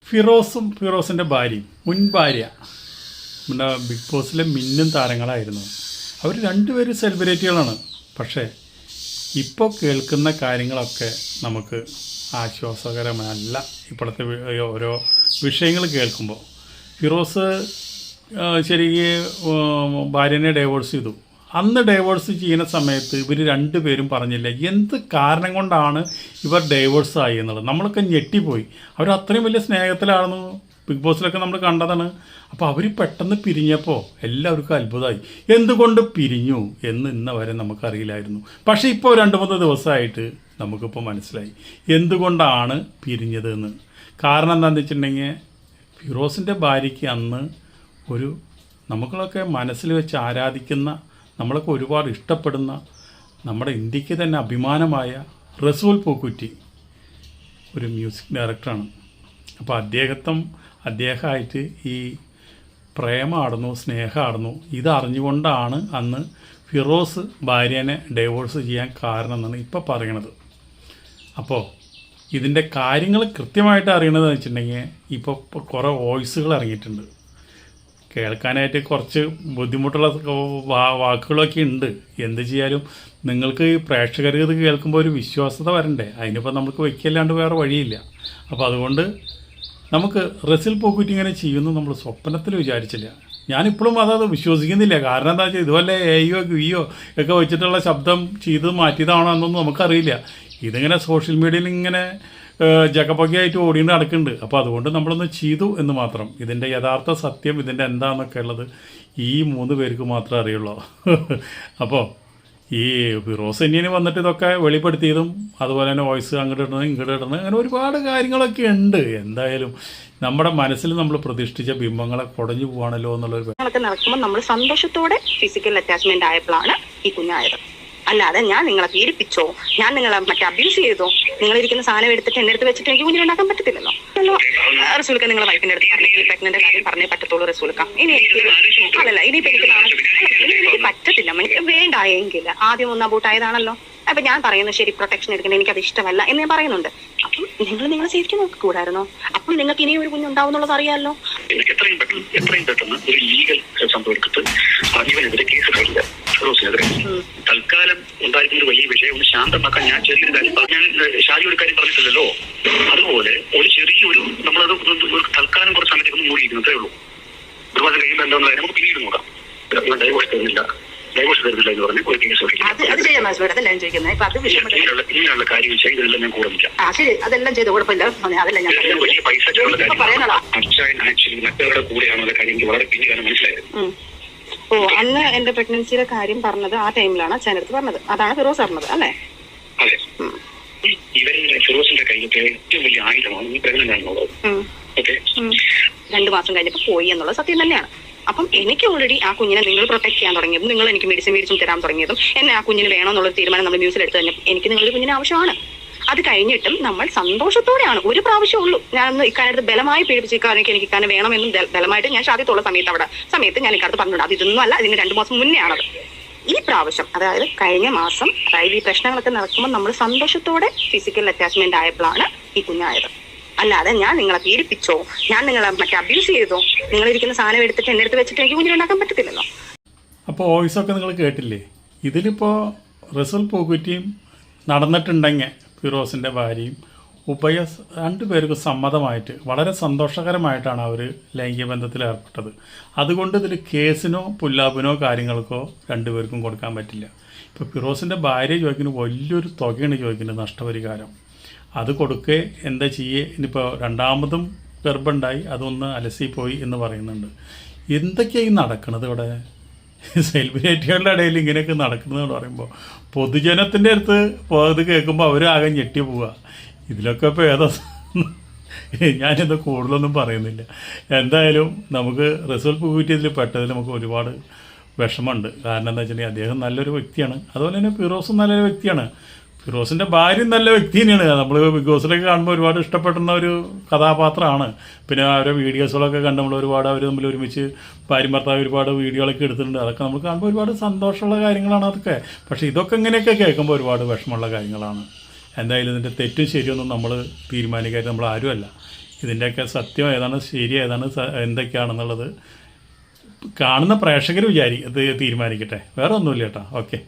ഫിറോസും ഫിറോസിൻ്റെ ഭാര്യയും മുൻ ഭാര്യ നമ്മുടെ ബിഗ് ബോസിലെ മിന്നും താരങ്ങളായിരുന്നു. അവർ രണ്ടുപേരും സെലിബ്രിറ്റികളാണ്. പക്ഷേ ഇപ്പോൾ കേൾക്കുന്ന കാര്യങ്ങളൊക്കെ നമുക്ക് ആശ്വാസകരമല്ല. ഇപ്പോഴത്തെ ഓരോ വിഷയങ്ങൾ കേൾക്കുമ്പോൾ ഫിറോസ് ശരിക്കും ഭാര്യനെ ഡൈവോഴ്സ് ചെയ്തു. അന്ന് ഡൈവോഴ്സ് ചെയ്യുന്ന സമയത്ത് ഇവർ രണ്ടുപേരും പറഞ്ഞില്ല എന്ത് കാരണം കൊണ്ടാണ് ഇവർ ഡൈവോഴ്സ് ആയി എന്നുള്ളത്. നമ്മളൊക്കെ ഞെട്ടിപ്പോയി. അവർ അത്രയും വലിയ സ്നേഹത്തിലാണെന്ന് ബിഗ് ബോസിലൊക്കെ നമ്മൾ കണ്ടതാണ്. അപ്പോൾ അവർ പെട്ടെന്ന് പിരിഞ്ഞപ്പോൾ എല്ലാവർക്കും അത്ഭുതമായി. എന്തുകൊണ്ട് പിരിഞ്ഞു എന്ന് ഇന്ന വരെ നമുക്കറിയില്ലായിരുന്നു. പക്ഷേ ഇപ്പോൾ 2-3 ദിവസമായിട്ട് നമുക്കിപ്പോൾ മനസ്സിലായി എന്തുകൊണ്ടാണ് പിരിഞ്ഞതെന്ന്. കാരണം എന്താണെന്ന് വെച്ചിട്ടുണ്ടെങ്കിൽ ഫിറോസിൻ്റെ ഭാര്യയ്ക്ക് അന്ന് ഒരു നമ്മളൊക്കെ മനസ്സിൽ വെച്ച് ആരാധിക്കുന്ന, നമ്മളൊക്കെ ഒരുപാട് ഇഷ്ടപ്പെടുന്ന, നമ്മുടെ ഇന്ത്യക്ക് തന്നെ അഭിമാനമായ റസൂൽ പൂക്കുറ്റി ഒരു മ്യൂസിക് ഡയറക്ടറാണ്. അപ്പോൾ അദ്ദേഹമായിട്ട് ഈ പ്രേമമാടുന്നു, സ്നേഹമാടുന്നു. ഇതറിഞ്ഞുകൊണ്ടാണ് അന്ന് ഫിറോസ് ഭാര്യനെ ഡൈവോഴ്സ് ചെയ്യാൻ കാരണം എന്നാണ് ഇപ്പോൾ പറയണത്. അപ്പോൾ ഇതിൻ്റെ കാര്യങ്ങൾ കൃത്യമായിട്ട് അറിയണതെന്ന് വെച്ചിട്ടുണ്ടെങ്കിൽ ഇപ്പോൾ കുറേ വോയിസുകൾ ഇറങ്ങിയിട്ടുണ്ട്. കേൾക്കാനായിട്ട് കുറച്ച് ബുദ്ധിമുട്ടുള്ള വാക്കുകളൊക്കെ ഉണ്ട്. എന്ത് ചെയ്യാലും നിങ്ങൾക്ക് ഈ പ്രേക്ഷകർക്ക് ഇത് കേൾക്കുമ്പോൾ ഒരു വിശ്വാസത വരണ്ടേ. അതിനിപ്പോൾ നമുക്ക് വയ്ക്കല്ലാണ്ട് വേറെ വഴിയില്ല. അപ്പോൾ അതുകൊണ്ട് നമുക്ക് റസൂൽ പൂക്കുറ്റി ഇങ്ങനെ ചെയ്യുന്നു നമ്മൾ സ്വപ്നത്തിൽ വിചാരിച്ചില്ല. ഞാനിപ്പോഴും അതത് വിശ്വസിക്കുന്നില്ല. കാരണം എന്താ വെച്ചാൽ ഇതുപോലെ എയോ ഗിയോ ഒക്കെ വെച്ചിട്ടുള്ള ശബ്ദം ചെയ്ത് മാറ്റിയതാണോ എന്നൊന്നും നമുക്കറിയില്ല. ഇതിങ്ങനെ സോഷ്യൽ മീഡിയയിൽ ഇങ്ങനെ ജഗപൊക്കെയായിട്ട് ഓടിയിട്ട് നടക്കുന്നുണ്ട്. അപ്പോൾ അതുകൊണ്ട് നമ്മളൊന്ന് ചെയ്തു എന്ന് മാത്രം. ഇതിൻ്റെ യഥാർത്ഥ സത്യം ഇതിൻ്റെ എന്താണെന്നൊക്കെ ഉള്ളത് ഈ 3 പേർക്ക് മാത്രമേ അറിയുള്ളൂ. അപ്പോൾ ഈ ഫിറോസ് ഇന്ത്യന് വന്നിട്ട് ഇതൊക്കെ വെളിപ്പെടുത്തിയതും അതുപോലെ തന്നെ വോയിസ് അങ്ങോട്ട് ഇടുന്നത് ഇങ്ങോട്ട് ഇടുന്നത് അങ്ങനെ ഒരുപാട് കാര്യങ്ങളൊക്കെ ഉണ്ട്. എന്തായാലും നമ്മുടെ മനസ്സിൽ നമ്മൾ പ്രതിഷ്ഠിച്ച ബിംബങ്ങളെ കുടഞ്ഞു പോവാണല്ലോ എന്നുള്ളൊരു നടക്കുമ്പോൾ നമ്മൾ സന്തോഷത്തോടെ ഫിസിക്കൽ അറ്റാച്ച്മെന്റ് ആയപ്പോഴാണ് ഈ കുഞ്ഞായത്. അല്ലാതെ ഞാൻ നിങ്ങളെ പീഡിപ്പിച്ചോ, ഞാൻ നിങ്ങളെ അബ്യൂസ് ചെയ്തോ, നിങ്ങളിരിക്കുന്ന സാധനം എടുത്തിട്ട് എന്റെ അടുത്ത് വെച്ചിട്ട് എനിക്ക് കുഞ്ഞിനുണ്ടാക്കാൻ പറ്റത്തില്ലല്ലോ. റസൂൽക്ക നിങ്ങളെ വൈഫിന്റെ അടുത്ത് പറഞ്ഞെങ്കിൽ പ്രഗ്നന്റ് കാര്യം പറഞ്ഞേ പറ്റത്തുള്ളൂ റസൂൽക്ക. ഇനി ഇനിയിപ്പോ എനിക്ക് പറ്റത്തില്ല, വേണ്ടായെങ്കിൽ ആദ്യം ഒന്ന് അബൂട്ടായതാണല്ലോ. അപ്പൊ ഞാൻ പറയുന്നത് ശരി, പ്രൊട്ടക്ഷൻ എടുക്കണം, എനിക്കത് ഇഷ്ടമല്ല എന്ന് ഞാൻ പറയുന്നുണ്ട്. അപ്പം നിങ്ങളെ സേഫ്റ്റി നോക്കിക്കൂടായിരുന്നോ? അപ്പോൾ നിങ്ങൾക്ക് ഇനിയും ഒരു കുഞ്ഞുണ്ടാവും എന്നുള്ളത് അറിയാമല്ലോ. എത്രയും പെട്ടെന്ന് ഒരു ലീഗൽ സംഭവം എടുത്തിട്ട് ഇവനെതിരെ കേസ് കഴിയില്ല. ഫിറോസിനെതിരെ തൽക്കാലം ഉണ്ടായിരുന്ന ഒരു വലിയ വിഷയം ഒന്ന് ശാന്തമാക്കാൻ ഞാൻ ചെറിയൊരു കാര്യം ഞാൻ ഷാജിയുടെ കാര്യം പറഞ്ഞിട്ടില്ലല്ലോ. അതുപോലെ ഒരു ചെറിയൊരു നമ്മളത് ഒരു തൽക്കാലം കുറച്ച് സമയത്തേക്ക് മൂടിയിരിക്കുന്നതേ ഉള്ളൂ. ഒരുപാട് കഴിയുമ്പോൾ എന്താണെന്ന് കാര്യം നമുക്ക് പിന്നീട് നോക്കാം. ഡൈവോഴ്സ് തരുന്നില്ല എന്ന് പറഞ്ഞ് ഒരു കേസ് ഇങ്ങനെയുള്ള കാര്യങ്ങൾ ചെയ്തതെല്ലാം ഞാൻ കൂടെ നിൽക്കാം. വലിയ പൈസ ആക്ച്വലി മറ്റവരുടെ കൂടെയാണുള്ള കാര്യം എനിക്ക് വളരെ പിന്നീടാണ് മനസ്സിലായത്. ഓ, അന്ന് എന്റെ പ്രഗ്നൻസിയുടെ കാര്യം പറഞ്ഞത് ആ ടൈമിലാണ് അച്ഛനടുത്ത് പറഞ്ഞത്. അതാണ് ഫിറോസ് പറഞ്ഞത് അല്ലേ? അതെ. ഇവൻ ഫിറോസിന്റെ കയ്യിലത്തെ ഏറ്റവും വലിയ ആയുധമാണ് ഈ പ്രഗ്നന്റ് ആണെന്നുള്ളത്. ഓക്കെ, 2 മാസം കഴിഞ്ഞപ്പോ പോയി എന്നുള്ളത് സത്യം തന്നെയാണ്. അപ്പം എനിക്ക് ഓൾറെഡി ആ കുഞ്ഞിനെ നിങ്ങൾ പ്രൊട്ടക്ട് ചെയ്യാൻ തുടങ്ങിയതും, നിങ്ങൾ എനിക്ക് മെഡിസിൻ തരാൻ തുടങ്ങിയതും, എന്നെ ആ കുഞ്ഞിന് വേണമെന്നുള്ളൊരു തീരുമാനം നമ്മൾ ന്യൂസിൽ എടുത്ത് തന്നെ എനിക്ക് നിങ്ങളൊരു കുഞ്ഞിന് ആവശ്യമാണ്. അത് കഴിഞ്ഞിട്ടും നമ്മൾ സന്തോഷത്തോടെയാണ്. ഒരു പ്രാവശ്യം ഉള്ളൂ ഞാനൊന്ന് ഇക്കാര്യത്ത് ബലമായി പീഡിപ്പിച്ച് ഇക്കാര്യം എനിക്ക് ഇക്കാര്യം വേണമെന്നും ബലമായിട്ട് ഞാൻ ഷാദിത്തുള്ള സമയത്ത് ഞാൻ ഇക്കാലത്ത് പറഞ്ഞിട്ടുണ്ട്. അത് ഇതൊന്നും അല്ല, ഇതിന് 2 മാസം മുന്നേ ആണത്. ഈ പ്രാവശ്യം അതായത് കഴിഞ്ഞ മാസം, അതായത് ഈ പ്രശ്നങ്ങളൊക്കെ നടക്കുമ്പോൾ നമ്മൾ സന്തോഷത്തോടെ ഫിസിക്കൽ അറ്റാച്ച്മെന്റ് ആയപ്പോഴാണ് ഈ കുഞ്ഞായത്. അല്ലാതെ ഞാൻ നിങ്ങളെ പീഡിപ്പിച്ചോ, ഞാൻ നിങ്ങളെ അബ്യൂസ് ചെയ്തോ, നിങ്ങളിരിക്കുന്ന സാധനം എടുത്തിട്ട് എന്റെ അടുത്ത് വെച്ചിട്ട് എനിക്ക് കുഞ്ഞിനുണ്ടാക്കാൻ പറ്റത്തില്ലല്ലോ. അപ്പോൾ വോയിസൊക്കെ നിങ്ങൾ കേട്ടില്ലേ? ഇതിലിപ്പോൾ റസൂൽ പൂക്കുറ്റിയും നടന്നിട്ടുണ്ടെങ്കിൽ ഫിറോസിൻ്റെ ഭാര്യയും 2 പേർക്കും സമ്മതമായിട്ട് വളരെ സന്തോഷകരമായിട്ടാണ് അവർ ലൈംഗിക ബന്ധത്തിൽ ഏർപ്പെട്ടത്. അതുകൊണ്ട് ഇതിൽ കേസിനോ പുല്ലാപ്പിനോ കാര്യങ്ങൾക്കോ 2 പേർക്കും കൊടുക്കാൻ പറ്റില്ല. ഇപ്പോൾ ഫിറോസിൻ്റെ ഭാര്യ ചോദിക്കുന്നത് വലിയൊരു തുകയാണ് ചോദിക്കുന്നത്, നഷ്ടപരിഹാരം. അത് കൊടുക്കേ എന്താ ചെയ്യേ. ഇനിയിപ്പോൾ 2ാമതും ഗർഭമുണ്ടായി, അതൊന്ന് അലസിപ്പോയി എന്ന് പറയുന്നുണ്ട്. എന്തൊക്കെയായി നടക്കുന്നത് ഇവിടെ? സെലിബ്രിറ്റികളുടെ ഇടയിൽ ഇങ്ങനെയൊക്കെ നടക്കുന്നതെന്ന് പറയുമ്പോൾ പൊതുജനത്തിൻ്റെ അടുത്ത് ഇത് കേൾക്കുമ്പോൾ അവരാകെ ഞെട്ടി പോവുക. ഇതിലൊക്കെ ഇപ്പോൾ ഏതാ ഞാനിത് കൂടുതലൊന്നും പറയുന്നില്ല. എന്തായാലും നമുക്ക് റസൂൽ പൂക്കുറ്റി ഇതിൽ പെട്ടതിൽ നമുക്ക് ഒരുപാട് വിഷമമുണ്ട്. കാരണം എന്താ വെച്ചിട്ടുണ്ടെങ്കിൽ അദ്ദേഹം നല്ലൊരു വ്യക്തിയാണ്. അതുപോലെ തന്നെ ഫിറോസും നല്ലൊരു വ്യക്തിയാണ്. ഫിറോസിൻ്റെ ഭാര്യയും നല്ല വ്യക്തി തന്നെയാണ്. നമ്മൾ ബിഗ് ബോസിലൊക്കെ കാണുമ്പോൾ ഒരുപാട് ഇഷ്ടപ്പെടുന്ന ഒരു കഥാപാത്രമാണ്. പിന്നെ അവരുടെ വീഡിയോസുകളൊക്കെ കണ്ട് നമ്മൾ ഒരുപാട് അവർ തമ്മിൽ ഒരുമിച്ച് ഭാര്യ ഭർത്താവ് ഒരുപാട് വീഡിയോകളൊക്കെ എടുത്തിട്ടുണ്ട്. അതൊക്കെ നമ്മൾ കാണുമ്പോൾ ഒരുപാട് സന്തോഷമുള്ള കാര്യങ്ങളാണ് അതൊക്കെ. പക്ഷേ ഇതൊക്കെ ഇങ്ങനെയൊക്കെ കേൾക്കുമ്പോൾ ഒരുപാട് വിഷമമുള്ള കാര്യങ്ങളാണ്. എന്തായാലും ഇതിൻ്റെ തെറ്റും ശരിയൊന്നും നമ്മൾ തീരുമാനിക്കാതെ നമ്മൾ ആരുമല്ല. ഇതിൻ്റെയൊക്കെ സത്യം ഏതാണ് ശരി ഏതാണ് എന്തൊക്കെയാണെന്നുള്ളത് കാണുന്ന പ്രേക്ഷകർ അത് തീരുമാനിക്കട്ടെ. വേറെ ഒന്നുമില്ല കേട്ടോ. ഓക്കെ.